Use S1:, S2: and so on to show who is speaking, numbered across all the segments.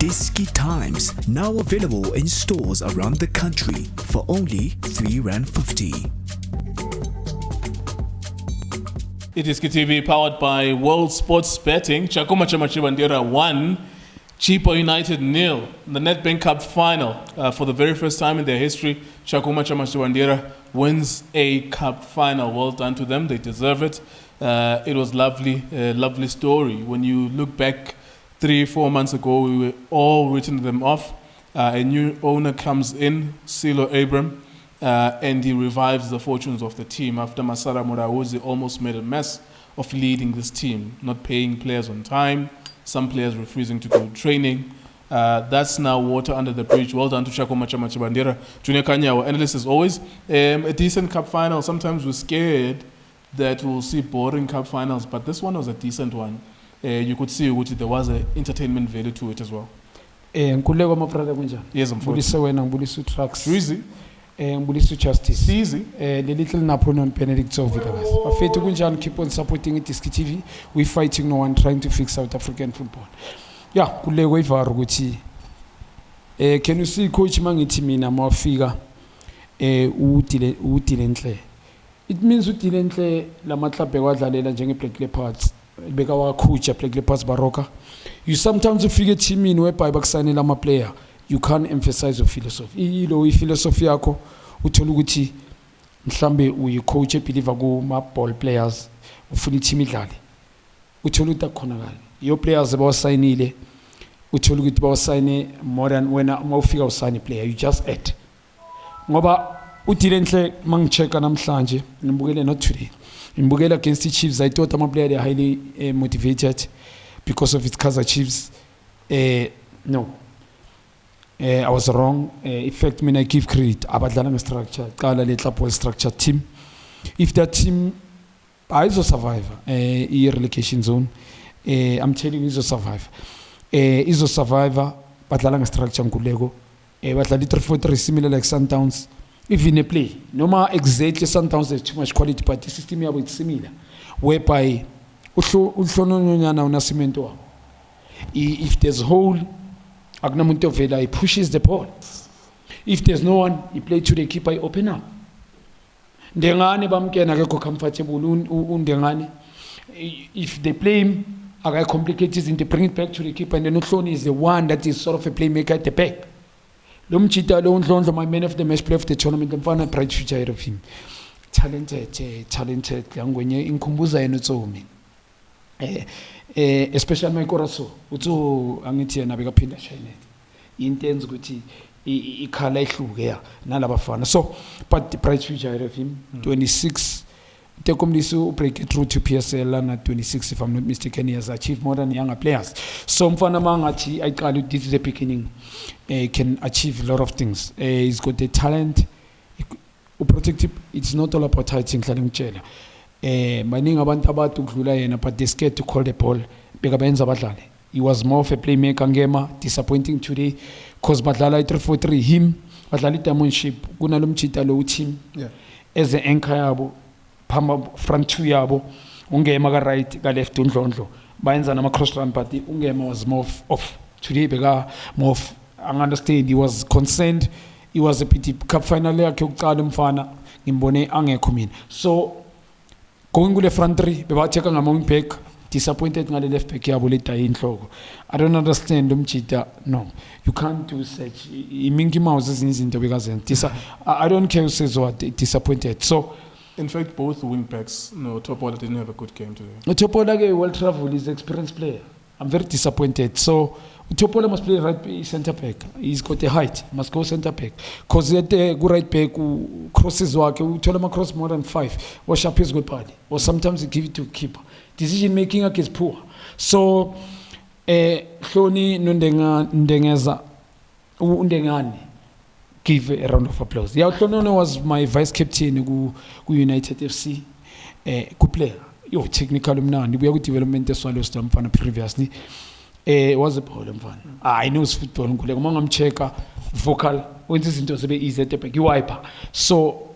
S1: Diski Times, now available in stores around the country for only R3.50.
S2: iDiskiTV powered by World Sports Betting. Tshakuma Tsha Madzivhandila 1, Chippa United 0. The Nedbank Cup final. For the very first time in their history, Tshakuma Tsha Madzivhandila wins a cup final. Well done to them. They deserve it. It was lovely, lovely story. When you look back 3-4 months ago, we were all written them off. A new owner comes in, Silo Abram, and he revives the fortunes of the team after Masara Moraozi almost made a mess of leading this team, not paying players on time, some players refusing to go training. That's now water under the bridge. Well done to Tshakuma Tsha Madzivhandila. Junior Khanye, our analyst as always. A decent cup final. Sometimes we're scared that we'll see boring cup finals, but this one was a decent one. You could see there was an entertainment value to it as well. Yes, unfortunately. Easy.
S3: Ngibulisa Justice.
S2: Easy.
S3: The little Napoleon Benedict Zovita. Bafethu kunjani, keep on supporting iDiskiTV. We fighting no one trying to fix South African football. Yeah, kuleko ivaru ukuthi can you see coach mangithi mina mawafika udile nhle. It means udile nhle lama club ekwadlalela njenge Black Leopards beka wa coach Black Leopards Baroka. You sometimes ufike teamini whereby bakusanela ama player. You can't emphasize your philosophy. Ilo philosophy yakho uthola ukuthi mhlambe uyi-coach ebeliever kuma-ball players ufuna i-team idlale uthola ukuthi akukhonakala your players abawasayinile uthola ukuthi bawasayine more than wena uma ufika usayine player you just add ngoba udile nhle mangichecka namhlanje ngibukele not today ngibukele against the Chiefs. I thought ama-player they are highly motivated because of its Kaizer Chiefs. No, I was wrong. In fact, I give credit. Abadlala structure, kala le club structure team. If that team is a survive relegation zone, I'm telling you, is a survive. Is a survivor. Badlala structure ngulego. Badlala 3-4-3 similar like Sundowns. Even a play, no matter exactly Sundowns has too much quality, but the system here is similar. Whereby, if there's hole. Agnamuntu Vela, he pushes the ball. If there's no one, he plays to the keeper, he open up. Ndengane bamkena akekho comfortable undengane. If they play him, I complicate it and they bring it back to the keeper, and then Ndlondlo is the one that is sort of a playmaker at the back. Lomchita Ndlondlo, my man of the match player of the tournament, and find a bright future ahead of him. Talented. Ngwenye inkumbuza yena utsomi. Especially my Koraso, Utu Angitia Nabigapinda Shinet. Intends ukuthi ikhala ihluke nalabafana. So, but the price future of him 26. Tekomlisu break it through to PSL and at 26, if I'm not mistaken, he has achieved more than younger players. So mfana mangathi I tell you this is the beginning. Can achieve a lot of things. He's got the talent. Protective. It's not all about heighting Ngitshela. Maningi abantu abatukudlula yena but they scared to call the ball bekabenza badlale. He was more of a playmaker. Ngema disappointing today cause badlala 3-4-3 him badlala diamondship kunalomchita lo team as an anchor yabo phamba front two yabo ungema ka right ka left Ndlondlo bayenza nama cross run but ungema was more off today beka more off. I understand he was concerned. He was a pity cup final yakhe ukuqala umfana ngimbone angekho mina. So going with the front three, bebatsheka ngama-wing back, disappointed ngale left back yabo le dayi inhloko. I don't understand umchita. No, you can't do such. Minky Mouse ezinye izinto bekazenza. I don't care who says what, disappointed. So,
S2: in fact, both wing backs, no, Topola didn't have a good game today.
S3: Topola is well traveled, he's an experienced player. I'm very disappointed. So, Topola must play right center back. He's got a height. Must go center back. Because he had a good right back who crosses work. We told him across more than 5. Or sharp is good body. Or sometimes he give it to keeper. Decision making is poor. So, Hloni Ndengane give a round of applause. Yeah, Hloni was my vice captain who United FC. Good player. Yo, technical mnandi. We have good development as well as previously. Was a problem fan. I know football ngule ngoma ngamcheka vocal wenza izinto zibe easy at the back iwiper. So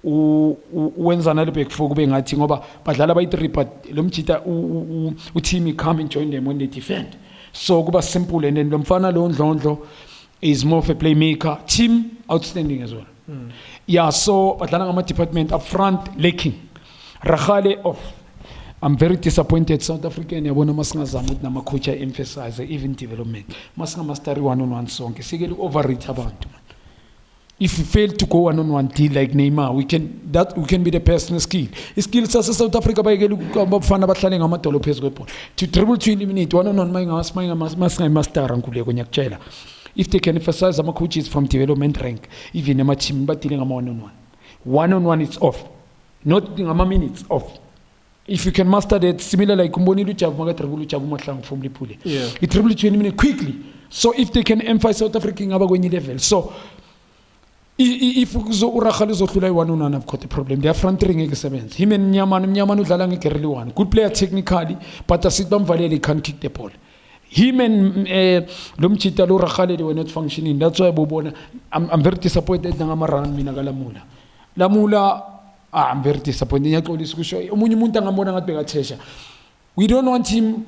S3: wenza nale back for kube ngathi ngoba badlala bayi3 but lo mjita u team come and join them when they defend. So kuba simple, and then lomfana lo Ndlondlo is more of a playmaker. Team outstanding as well. Yeah, so badlala ngama department up front lacking. Rakhale off. I'm very disappointed South African yabona masingazama ukuthi nama coach emphasize even development. Masinga mastery one-on-one sonke. Sikele overreach abantu. If we fail to go one-on-one deal like Neymar, we can be the personal skill. Skill sasa South Africa bayekela ukubafana bahlale ngamadolo phezulu kwebhola. To dribble to eliminate one-on-one masinga master ngule konyakutshela. If they can emphasize ama coaches from development rank, even ama team but dealing ama one-on-one. One-on-one is off. Not ama minutes off. If you can master that, similar like Kumboni Luchabu, Maga Dribble Luchabu Matlang from Lipule. Yeah. It dribble to eliminate quickly. So if they can emphasize South African abagwenye level. So if Urakhale uzohlula one-on-one, I've got a problem. They are front ring experiments. Him and Nyamanu udlala ngegerili one. Good player technically, but Asidbam Valeli can't kick the ball. Him and Lumchita Urakhale, they were not functioning. That's why I'm very disappointed Nangamaran Minagalamula. Lamula, I'm very disappointed. We don't want him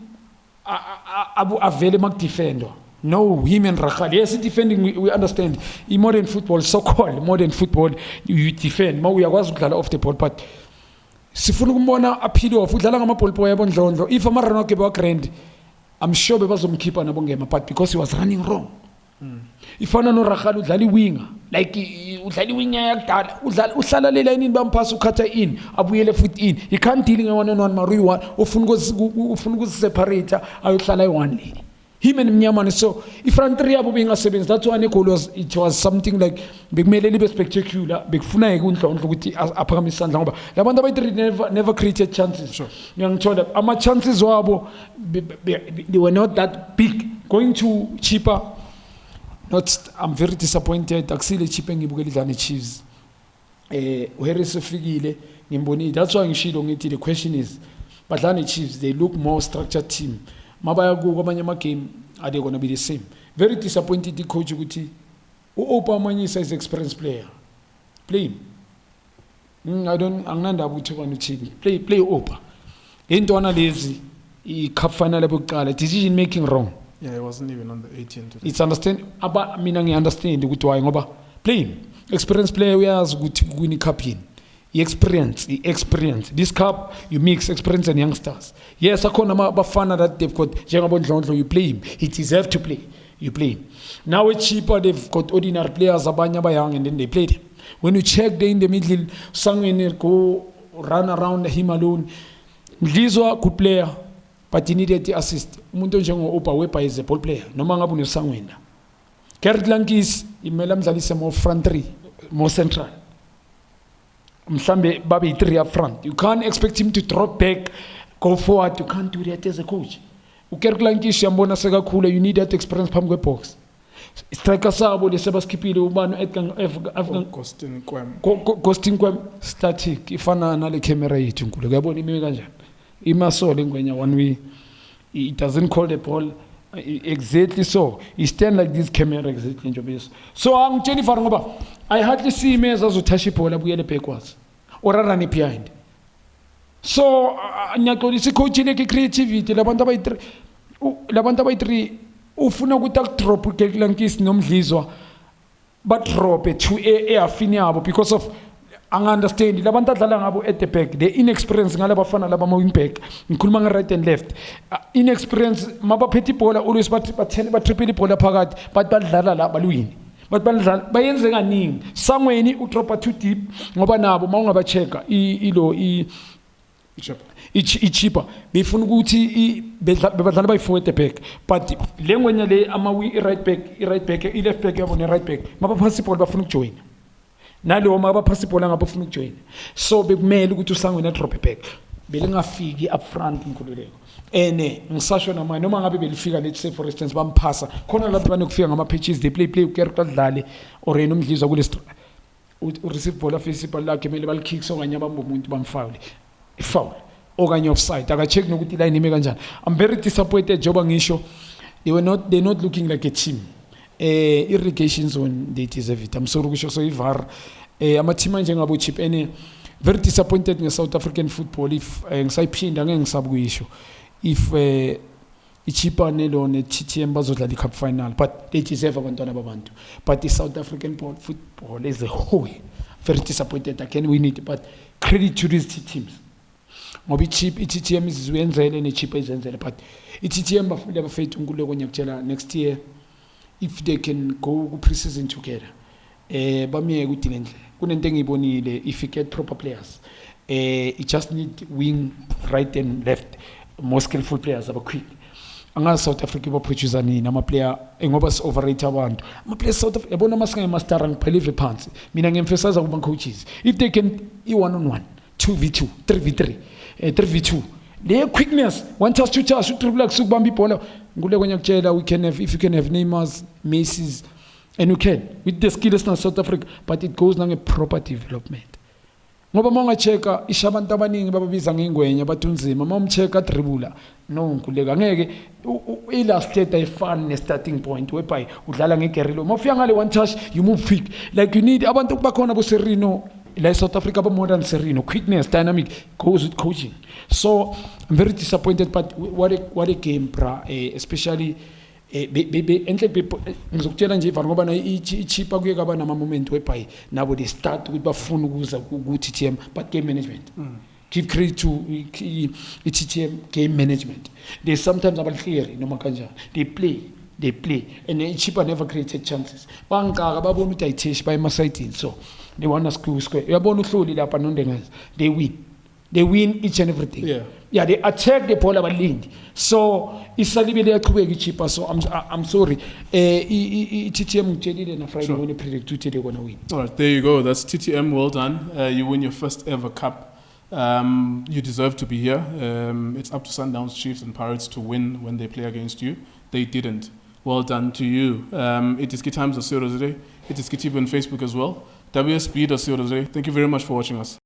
S3: a very much defender. No, him and Rakhale. Yes, defending, we understand. In modern football, so-called modern football, you defend. We are off the ball, but Sifunumbona appeal of Ndlondlo. If Amarano gave a grand, I'm sure we was some keeper Ngema, but because he was running wrong. If I know Rakhale udlali winger, like udlali winger yakudala, uhlala le line bampass ukhatha in, abuyele foot in. He can't dealing one-on-one Mariwa, ufuna separator, ayohlala one lane. Him and Mnyamani. So if Rantri Abu being a sevens, that's why it was something like big made a little bit spectacular, big Funa Gunta, Apamisan Lamba. Ndabayithethwa never created chances. Young Choda, ama chances they were not that big. Going to Chippa, I'm very disappointed. Actually, Chippa ngibukeli dlala Chiefs. Where is Figile? Ngimboni. That's why the question is, but dlala Chiefs, they look more structured team. Mabaya go kwamanye game, are they going to be the same? Very disappointed the coach ukuthi Opa Manyisa is experienced player. Play him. Anginanda ukuthi kwanothini. Play Opa. Into analyze I cup final ebuqala decision making wrong.
S2: Yeah, he wasn't even on the 18 today.
S3: It's understand aba mina ngiunderstand ukuthi why ngoba play him. Experienced player uyazi ukuthi win cup yini. Experience. This cup, you mix experience and youngsters. Yes, akona bafana that they've got Ngema and Ndlondlo, you play him. He deserves to play. You play him. Now it's cheaper, they've got ordinary players, Abanya Bayang, and then they played him. When you check there in the middle, Sangwener go run around him alone. Mdlizwa, good player, but he needed the assist. Umuntu njengo Opa Wepa is a ball player. No manga bunu Sangwener. Gerrit Lankis, imela mdlalise more front three, more central. Mhlambe babe 3 up front. You can't expect him to drop back, go forward. You can't do that as a coach. Gerrit Lankis yambona sekakhula, you need that experience phambi kwebox. Striker sabo lesebaskiphile ubani Ghosting kwem static ifana nale camera yethu nkulu. Uyabona ime kanjani? Imasole ngwenya one way. It doesn't call the ball exactly so. He stand like this camera exactly njobe. So angitshela ifana ngoba I hardly see him as azothatha ibhola buyele backwards or run behind. So ngiyaxolisa coach leke creativity labantu abayi3 ufuna ukuthi akudrop uGerrit Lankis nomdlizwa but drop it to afini yabo because of understand labantu adlala ngabo at the back the inexperience ngalabafana laba wing back ngikhuluma nge right and left inexperience mabaphethe ibhola always but triple ibhola phakathi but badlala la balwini. But bayenze kaningi sangweni udropa too deep ngoba nabo mawungabacheka ichippa befuna ukuthi bebadlala bayi4 at the back but lengwenya le ama right back left back yabo ne right back mabaphasi ball bafuna ukujoin nalo mabaphasi ball ngabafuna ukujoin so bekumele ukuthi usangweni drop back belingafiki up front inkululeko ngisasho namanje noma ngabe belifika let's say for instance bamphasa khona lapho banokufika ngama pitches they play uGerrit adlale or yena umdlizwa kule receive ball face ball lakhe kumele balikick so kanye abamba umuntu bamfoul foul okanye offside akacheck nokuthi line ime kanjani. I'm very disappointed joba ngisho they're not looking like a team. Irrigation zone they deserve it. I'm sorry kusho so ivar ama team njengabo Chippa very disappointed in South African football if ngisayiphinda ngeke ngisabe kuyisho if iChippa ne-TTM bazodlala i-cup final, but they deserve abantwana babantu. But the South African football as a whole, very disappointed. I can win it, but credit to these two teams. Ngoba i-TTM izenzele ne-Chippa izenzele, but i-TTM bafuna bafethu ngule konyakutshela next year if they can go pre-season together. Bamiyeke udinga endle. Kunento engiyibonile, if you get proper players, you just need wing right and left, more skillful players aba quick. Anga South Africa ba producer nini ama player ngoba si overrate abantu. Ama players South Africa yabona masinga master ngiphelile phansi. Mina ngiemphasize kuba coaches. If they can e1-on-1, 2v2, 3v3, 3v2. The quickness, one touch, two touch, triple like subambi ibhola. Ngule konyakutshela we can have, if you can have Neymar's, Messi's, and you can with the skills in South Africa, but it goes down a proper development. Ngoba mawungacheka ishabantu abaningi bababiza ngengwenya bathunzima mawumcheka dribula no nkuleka ngeke ilast state ayifani ne starting point whereby udlala ngegerilo mawufika ngale one touch you move quick like you need abantu bakhona bo Serino la South Africa ba modern Serino quickness dynamic goes with coaching. So I'm very disappointed, but what a game bra, especially ngizokutshela nje ngoba na iChippa kuye kaba nama moment whereby nabo they start ukuthi bafuna ukuza ku-TTM, but game management. Give credit to iTTM game management. They sometimes are clear noma kanjani. They play and iChippa never created chances. Bangaka babona ukuthi ayithishi bayemasayidini, so they want to square. Uyabona uhluli lapha nondengazi, they win each and everything. Yeah, they attack the ball abalindi. So isalibele yaqhubeka iChippa. So I'm sorry. TTM ngitshelile na Friday when they predict today they're going to win.
S2: All right, there you go. That's TTM. Well done. You win your first ever cup. You deserve to be here. It's up to Sundowns, Chiefs and Pirates to win when they play against you. They didn't. Well done to you. iDiskiTimes.co.za. iDiskiTV on Facebook as well. WSB.co.za. Thank you very much for watching us.